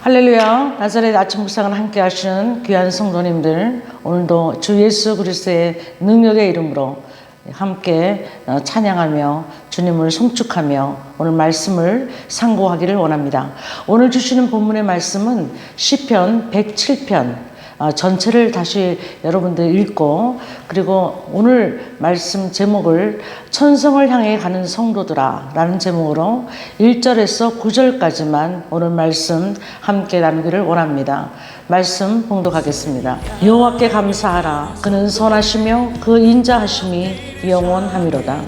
할렐루야. 나사렛 아침 묵상을 함께 하시는 귀한 성도님들, 오늘도 주 예수 그리스도의 능력의 이름으로 함께 찬양하며 주님을 송축하며 오늘 말씀을 상고하기를 원합니다. 오늘 주시는 본문의 말씀은 시편 107편 전체를 다시 여러분들 읽고, 그리고 오늘 말씀 제목을 천성을 향해 가는 성도들아 라는 제목으로 1절에서 9절까지만 오늘 말씀 함께 나누기를 원합니다. 말씀 봉독하겠습니다. 여호와께 감사하라. 그는 선하시며 그 인자하심이 영원하미로다.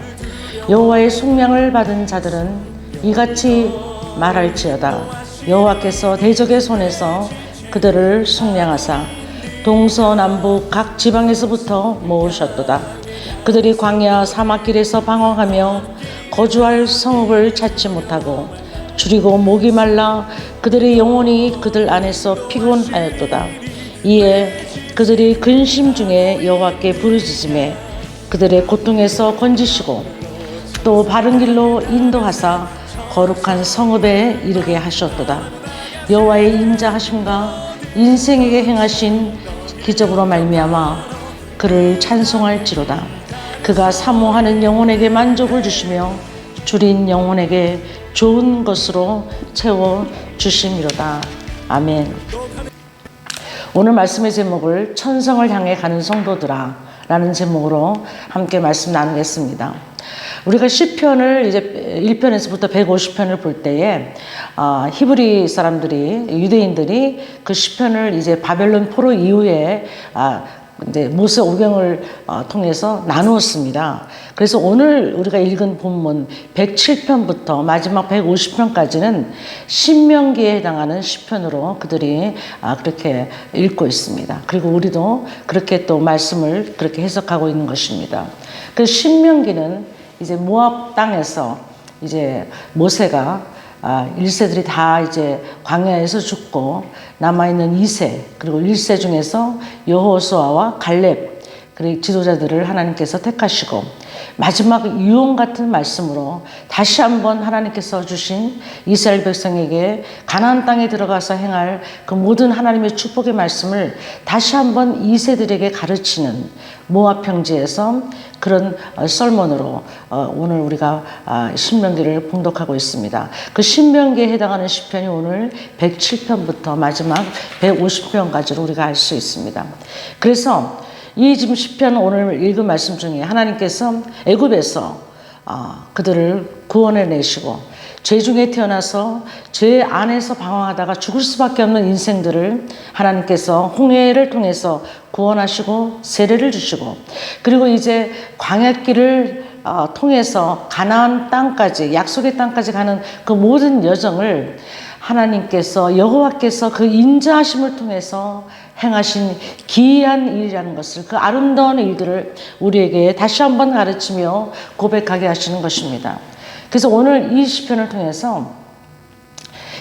여호와의 속량을 받은 자들은 이같이 말할지어다. 여호와께서 대적의 손에서 그들을 속량하사 동서남북 각 지방에서부터 모으셨도다. 그들이 광야 사막길에서 방황하며 거주할 성읍을 찾지 못하고 줄이고 목이 말라 그들의 영혼이 그들 안에서 피곤하였도다. 이에 그들이 근심 중에 여호와께 부르짖음에 그들의 고통에서 건지시고 또 바른 길로 인도하사 거룩한 성읍에 이르게 하셨도다. 여호와의 인자하심과 인생에게 행하신 기적으로 말미암아 그를 찬송할지로다. 그가 사모하는 영혼에게 만족을 주시며 줄인 영혼에게 좋은 것으로 채워 주심이로다. 아멘. 오늘 말씀의 제목을 천성을 향해 가는 성도들아 라는 제목으로 함께 말씀 나누겠습니다. 우리가 시편을 이제 1편에서부터 150편을 볼 때에 히브리 사람들이, 유대인들이 그 시편을 이제 바벨론 포로 이후에 이제 모세 오경을 통해서 나누었습니다. 그래서 오늘 우리가 읽은 본문 107편부터 마지막 150편까지는 신명기에 해당하는 시편으로 그들이 그렇게 읽고 있습니다. 그리고 우리도 그렇게 또 말씀을 그렇게 해석하고 있는 것입니다. 그 신명기는 이제 모압 땅에서 이제 모세가 1세들이 다 이제 광야에서 죽고 남아있는 2세 그리고 1세 중에서 여호수아와 갈렙 그리고 지도자들을 하나님께서 택하시고 마지막 유언 같은 말씀으로 다시 한번 하나님께서 주신 이스라엘 백성에게 가나안 땅에 들어가서 행할 그 모든 하나님의 축복의 말씀을 다시 한번 2세들에게 가르치는 모압 평지에서 그런 설문으로 오늘 우리가 신명기를 봉독하고 있습니다. 그 신명기에 해당하는 시편이 오늘 107편부터 마지막 150편까지로 우리가 알 수 있습니다. 그래서 이 지금 시편 오늘 읽은 말씀 중에 하나님께서 애굽에서 그들을 구원해 내시고 죄 중에 태어나서 죄 안에서 방황하다가 죽을 수밖에 없는 인생들을 하나님께서 홍해를 통해서 구원하시고 세례를 주시고, 그리고 이제 광야길을 통해서 가나안 땅까지, 약속의 땅까지 가는 그 모든 여정을 하나님께서, 여호와께서 그 인자하심을 통해서 행하신 기이한 일이라는 것을, 그 아름다운 일들을 우리에게 다시 한번 가르치며 고백하게 하시는 것입니다. 그래서 오늘 이 시편을 통해서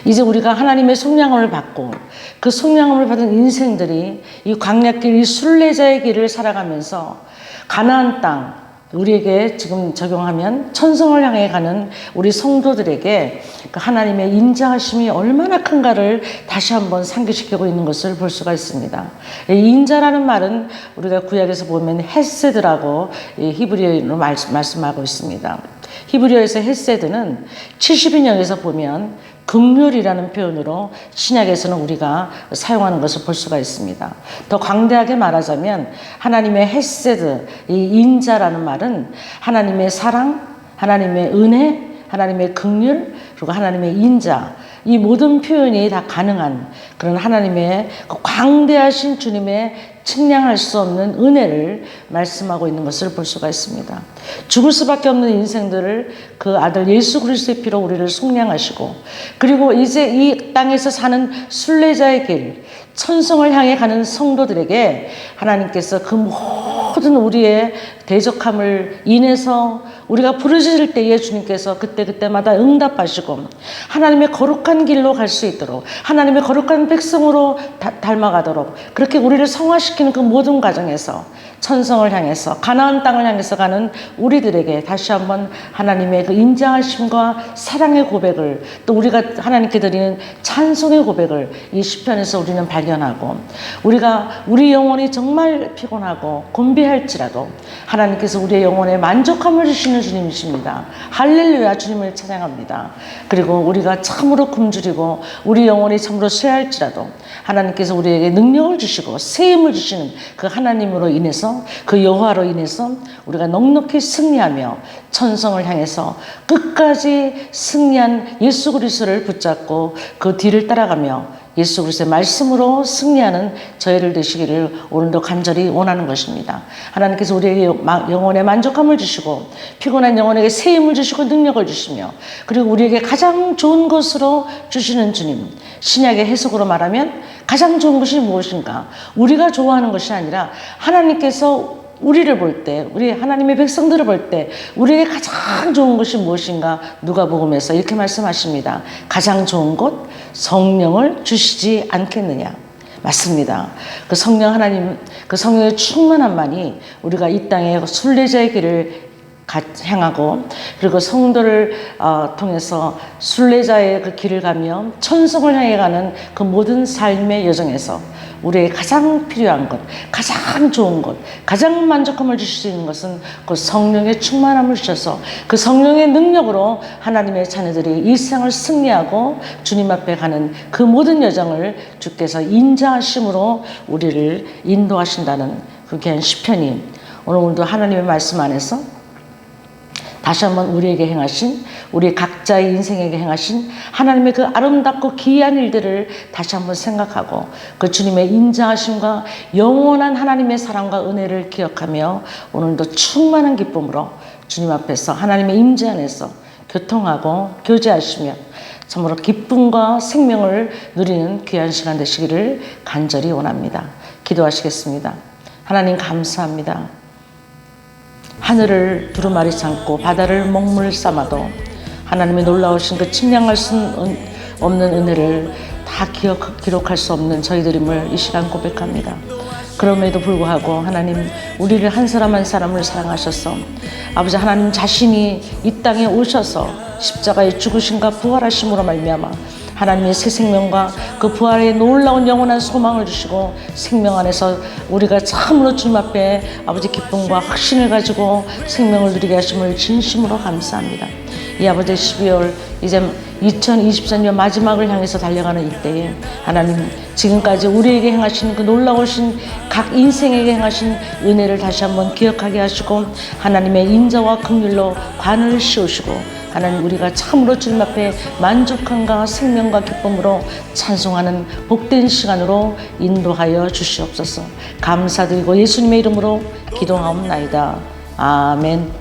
이제 우리가 하나님의 속량함을 받고 그 속량함을 받은 인생들이 이 광야길, 이 순례자의 길을 살아가면서 가나안 땅, 우리에게 지금 적용하면 천성을 향해 가는 우리 성도들에게 그 하나님의 인자하심이 얼마나 큰가를 다시 한번 상기시키고 있는 것을 볼 수가 있습니다. 이 인자라는 말은 우리가 구약에서 보면 헤세드라고 히브리어로 말씀하고 있습니다. 히브리어에서 헤세드는 70인역에서 보면 긍휼이라는 표현으로 신약에서는 우리가 사용하는 것을 볼 수가 있습니다. 더 광대하게 말하자면 하나님의 헤세드, 이 인자라는 말은 하나님의 사랑, 하나님의 은혜, 하나님의 긍휼, 그리고 하나님의 인자, 이 모든 표현이 다 가능한 그런 하나님의 그 광대하신 주님의 측량할 수 없는 은혜를 말씀하고 있는 것을 볼 수가 있습니다. 죽을 수밖에 없는 인생들을 그 아들 예수 그리스도의 피로 우리를 속량하시고, 그리고 이제 이 땅에서 사는 순례자의 길, 천성을 향해 가는 성도들에게 하나님께서 그 모든 우리의 대적함을 인해서 우리가 부르짖을 때에 주님께서 그때그때마다 응답하시고 하나님의 거룩한 길로 갈 수 있도록 하나님의 거룩한 백성으로 닮아가도록 그렇게 우리를 성화시키는 그 모든 과정에서 천성을 향해서 가나안 땅을 향해서 가는 우리들에게 다시 한번 하나님의 그 인자하심과 사랑의 고백을 또 우리가 하나님께 드리는 찬송의 고백을 이 시편에서 우리는 발견하고 우리가 우리 영혼이 정말 피곤하고 곤비할지라도 하나님께서 우리의 영혼에 만족함을 주시는 주님이십니다. 할렐루야 주님을 찬양합니다. 그리고 우리가 참으로 굶주리고 우리 영혼이 참으로 쇠할지라도 하나님께서 우리에게 능력을 주시고 새 힘을 주시는 그 하나님으로 인해서 그 여호와로 인해서 우리가 넉넉히 승리하며 천성을 향해서 끝까지 승리한 예수 그리스도를 붙잡고 그 뒤를 따라가며 예수 그리스도의 말씀으로 승리하는 저희를 되시기를 오늘도 간절히 원하는 것입니다. 하나님께서 우리에게 영혼에 만족함을 주시고 피곤한 영혼에게 새 힘을 주시고 능력을 주시며 그리고 우리에게 가장 좋은 것으로 주시는 주님. 신약의 해석으로 말하면 가장 좋은 것이 무엇인가? 우리가 좋아하는 것이 아니라 하나님께서 우리를 볼 때, 우리 하나님의 백성들을 볼 때 우리에게 가장 좋은 것이 무엇인가? 누가복음에서 이렇게 말씀하십니다. 가장 좋은 것 성령을 주시지 않겠느냐? 맞습니다. 그 성령 하나님, 그 성령의 충만함만이 우리가 이 땅에 순례자의 길을 향하고 그리고 성도를 통해서 순례자의 그 길을 가며 천성을 향해 가는 그 모든 삶의 여정에서 우리에게 가장 필요한 것, 가장 좋은 것, 가장 만족함을 주실 수 있는 것은 그 성령의 충만함을 주셔서 그 성령의 능력으로 하나님의 자녀들이 일생을 승리하고 주님 앞에 가는 그 모든 여정을 주께서 인자하심으로 우리를 인도하신다는 그 귀한 시편이 오늘도 하나님의 말씀 안에서 다시 한번 우리에게 행하신 우리 각자의 인생에게 행하신 하나님의 그 아름답고 기이한 일들을 다시 한번 생각하고 그 주님의 인자하심과 영원한 하나님의 사랑과 은혜를 기억하며 오늘도 충만한 기쁨으로 주님 앞에서 하나님의 임재 안에서 교통하고 교제하시며 참으로 기쁨과 생명을 누리는 귀한 시간 되시기를 간절히 원합니다. 기도하시겠습니다. 하나님 감사합니다. 하늘을 두루마리 삼고 바다를 먹물 삼아도 하나님의 놀라우신 그 측량할 수 없는 은혜를 다 기록할 수 없는 저희들임을 이 시간 고백합니다. 그럼에도 불구하고 하나님 우리를 한 사람 한 사람을 사랑하셔서 아버지 하나님 자신이 이 땅에 오셔서 십자가에 죽으심과 부활하심으로 말미암아 하나님의 새 생명과 그 부활의 놀라운 영원한 소망을 주시고 생명 안에서 우리가 참으로 주님 앞에 아버지 기쁨과 확신을 가지고 생명을 누리게 하심을 진심으로 감사합니다. 이 아버지 12월 이제 2024년 마지막을 향해서 달려가는 이때에 하나님 지금까지 우리에게 행하신 그 놀라우신 각 인생에게 행하신 은혜를 다시 한번 기억하게 하시고 하나님의 인자와 긍휼로 관을 씌우시고 하나님 우리가 참으로 주님 앞에 만족함과 생명과 기쁨으로 찬송하는 복된 시간으로 인도하여 주시옵소서. 감사드리고 예수님의 이름으로 기도하옵나이다. 아멘.